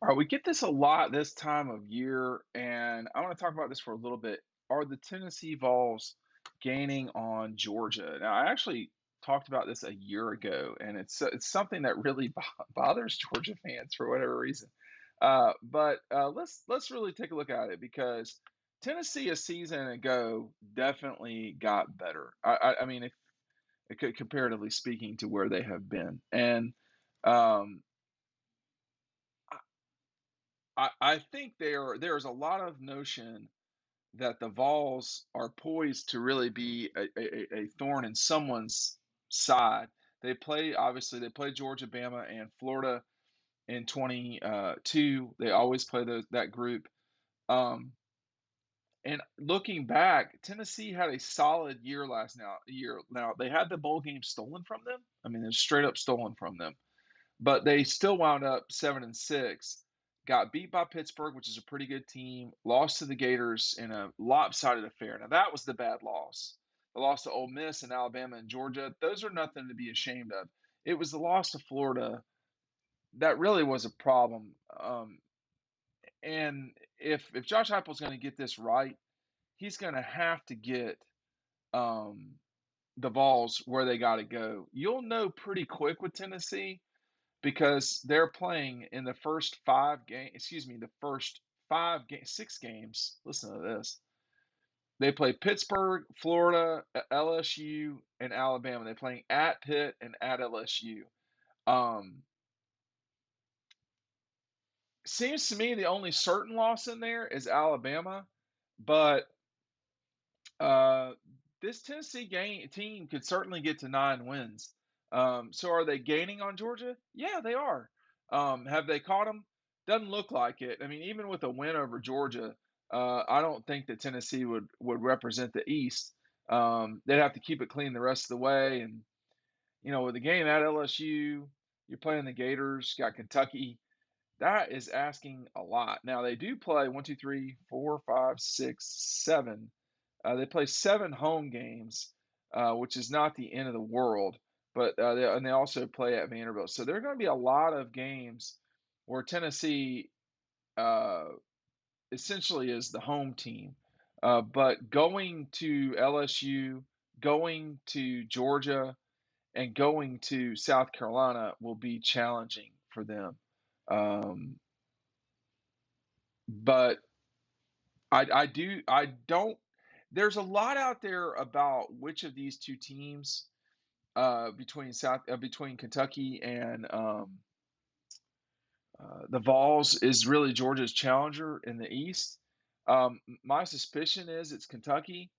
All right, we get this a lot this time of year, and I want to talk about this for a little bit. Are the Tennessee Vols gaining on Georgia? Now, I actually talked about this a year ago, and it's something that really bothers Georgia fans for whatever reason. But let's really take a look at it because Tennessee a season ago definitely got better. I mean, if comparatively speaking to where they have been, and um, I think there's a lot of notion that the Vols are poised to really be a thorn in someone's side. Obviously they play Georgia, Bama, and Florida in 22. They always play that group. Um, and looking back, Tennessee had a solid year. Now they had the bowl game stolen from them. I mean, it was straight up stolen from them, but they still wound up 7-6. Got beat by Pittsburgh, which is a pretty good team. Lost to the Gators in a lopsided affair. Now that was the bad loss. The loss to Ole Miss and Alabama and Georgia. Those are nothing to be ashamed of. It was the loss to Florida that really was a problem. And if Josh Heupel's going to get this right, he's going to have to get um, the Vols where they got to go. You'll know pretty quick with Tennessee because they're playing in the first the first 6 games. Listen to this. They play Pittsburgh, Florida, LSU, and Alabama. They're playing at Pitt and at LSU. Um, Seems to me the only certain loss in there is Alabama, but uh, this team could certainly get to 9 wins. So are they gaining on Georgia? Yeah, they are. Have they caught them? Doesn't look like it. I mean, even with a win over Georgia, I don't think that Tennessee would represent the East. They'd have to keep it clean the rest of the way. And with the game at LSU, you're playing the Gators, got Kentucky. That is asking a lot. Now they do play one, two, three, four, five, six, seven. They play 7 home games, which is not the end of the world. But they also play at Vanderbilt, so there are going to be a lot of games where Tennessee uh, essentially is the home team. But going to LSU, going to Georgia, and going to South Carolina will be challenging for them. Um, but I don't. There's a lot out there about which of these two teams between Kentucky and the Vols is really Georgia's challenger in the East. My suspicion is it's Kentucky,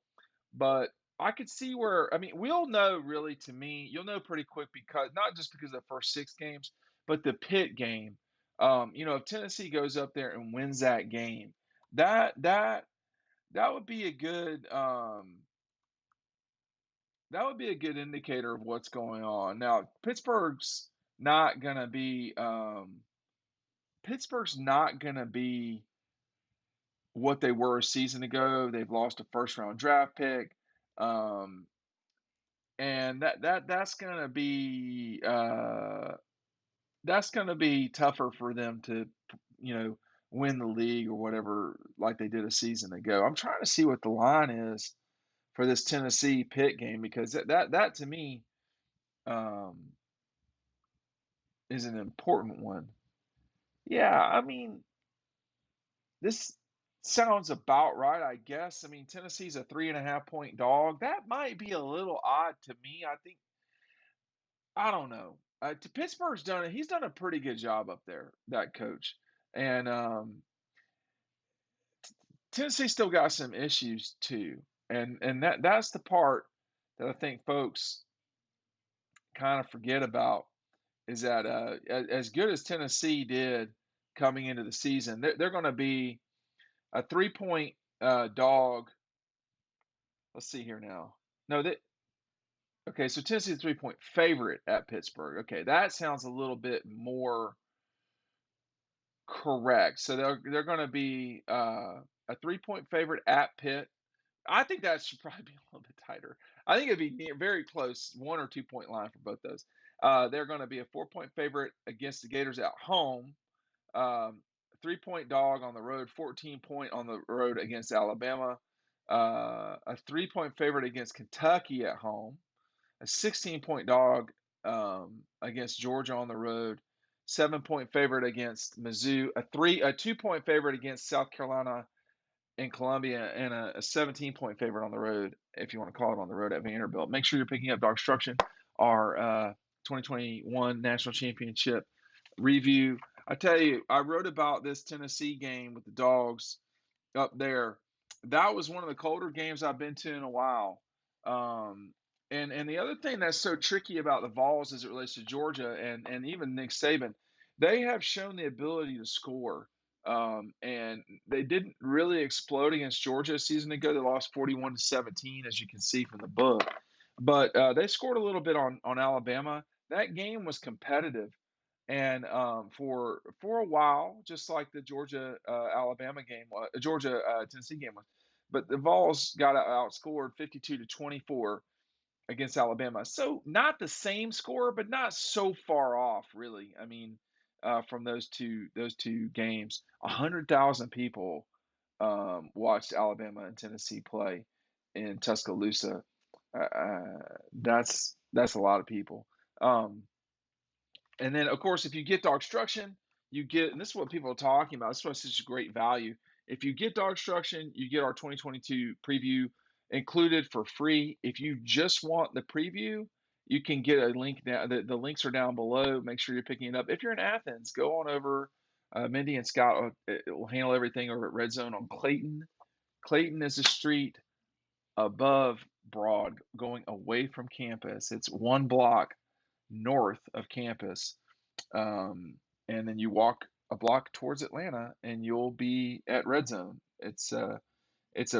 but I could see where I mean we'll know really to me you'll know pretty quick because not just because of the first 6 games, but the Pitt game. If Tennessee goes up there and wins that game, that that that would be a good indicator of what's going on. Now, not gonna be Pittsburgh's not gonna be what they were a season ago. They've lost a first round draft pick. Um, and that's gonna be tougher for them to you know win the league or whatever like they did a season ago. I'm trying to see what the line is for this Tennessee Pitt game because that to me um, is an important one. Yeah, I mean, this sounds about right, I guess. I mean, Tennessee's a 3.5 point dog. That might be a little odd to me. I don't know. To Pittsburgh's done it. He's done a pretty good job up there, that coach. And Tennessee still got some issues too. And that's the part that I think folks kind of forget about is that as good as Tennessee did coming into the season, they're going to be a 3 point dog. Let's see here now. No, that okay. So Tennessee's a 3 point favorite at Pittsburgh. Okay, that sounds a little bit more correct. So they're going to be a 3 point favorite at Pitt. I think that should probably be a little bit tighter. I think it'd be very close, 1 or 2 point line for both those. They're going to be a 4 point favorite against the Gators at home. Um, 3-point dog on the road, 14-point on the road against Alabama, a 3-point favorite against Kentucky at home, a 16-point dog against Georgia on the road, 7-point favorite against Mizzou, a 2-point favorite against South Carolina in Columbia, and a 17-point favorite on the road, if you want to call it on the road, at Vanderbilt. Make sure you're picking up DAWGSTRUCTION, our 2021 national championship review. I tell you, I wrote about this Tennessee game with the Dogs up there. That was one of the colder games I've been to in a while. Um, and the other thing that's so tricky about the Vols as it relates to Georgia and even Nick Saban, they have shown the ability to score. And they didn't really explode against Georgia a season ago. They lost 41-17, as you can see from the book. But they scored a little bit on Alabama. That game was competitive. And for a while, just like the Georgia Alabama game, Georgia Tennessee game was, but the Vols got outscored 52-24 against Alabama. So not the same score, but not so far off, really. I mean, from those two games, 100,000 people watched Alabama and Tennessee play in Tuscaloosa. That's a lot of people. Um, and then, of course, if you get DAWGSTRUCTION, you get, and this is what people are talking about. This is why it's such a great value. If you get DAWGSTRUCTION, you get our 2022 preview included for free. If you just want the preview, you can get a link down. The links are down below. Make sure you're picking it up. If you're in Athens, go on over. Mindy and Scott will handle everything over at Red Zone on Clayton. Clayton is a street above Broad, going away from campus. It's one block north of campus, um, and then you walk a block towards Atlanta, and you'll be at Red Zone. It's a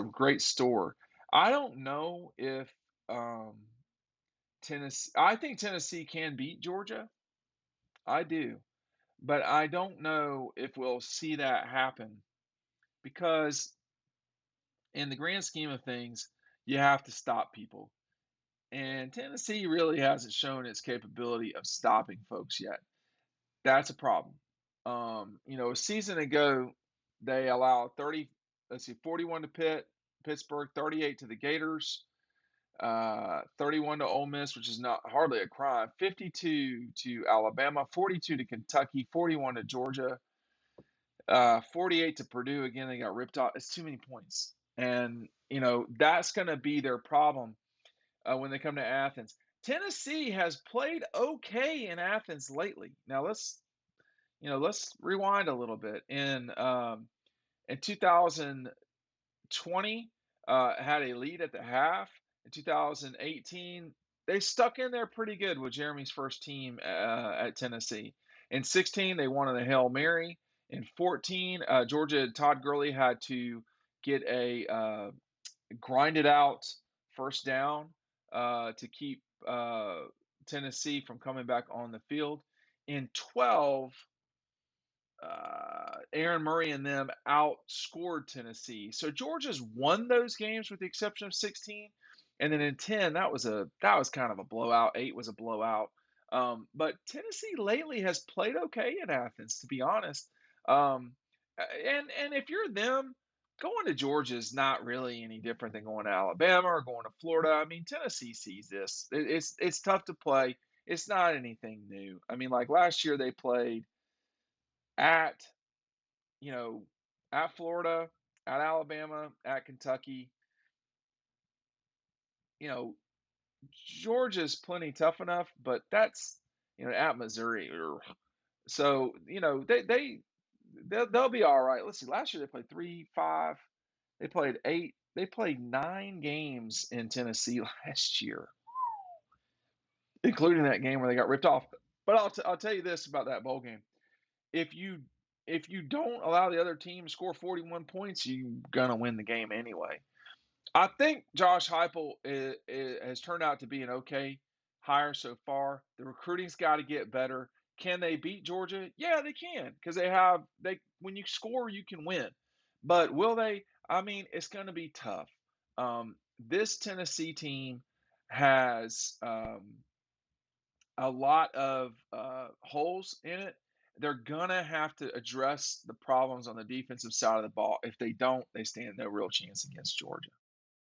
great store. I don't know if um, Tennessee. I think Tennessee can beat Georgia. I do, but I don't know if we'll see that happen because, in the grand scheme of things, you have to stop people. And Tennessee really hasn't shown its capability of stopping folks yet. That's a problem. A season ago, they allowed 41 to Pittsburgh, 38 to the Gators, 31 to Ole Miss, which is not hardly a crime, 52 to Alabama, 42 to Kentucky, 41 to Georgia, 48 to Purdue. Again, they got ripped off. It's too many points. And, that's going to be their problem when they come to Athens. Tennessee has played okay in Athens lately. Now let's rewind a little bit. In 2020, had a lead at the half. In 2018, they stuck in there pretty good with Jeremy's first team at Tennessee. In 16, they won on a Hail Mary. In 14, Georgia, Todd Gurley had to get a grinded out first down to keep Tennessee from coming back on the field. In 12, Aaron Murray and them outscored Tennessee. So Georgia's won those games with the exception of 16, and then in 10 that was kind of a blowout. 8 was a blowout. But Tennessee lately has played okay in Athens, to be honest. And if you're them, going to Georgia is not really any different than going to Alabama or going to Florida. I mean, Tennessee sees this. It's tough to play. It's not anything new. I mean, like last year they played at you know, at Florida, at Alabama, at Kentucky. You know, Georgia's plenty tough enough, but that's at Missouri. So they'll be all right. Let's see. Last year they played 3, 5. They played 8. They played 9 games in Tennessee last year, including that game where they got ripped off. But I'll tell you this about that bowl game: if you if you don't allow the other team to score 41 points, you're gonna win the game anyway. I think Josh Heupel has turned out to be an okay hire so far. The recruiting's got to get better. Can they beat Georgia? Yeah, they can because they when you score you can win. But will they? I mean, it's going to be tough. This Tennessee team has a lot of holes in it. they're gonna have to address the problems on the defensive side of the ball. If they don't, they stand no real chance against Georgia.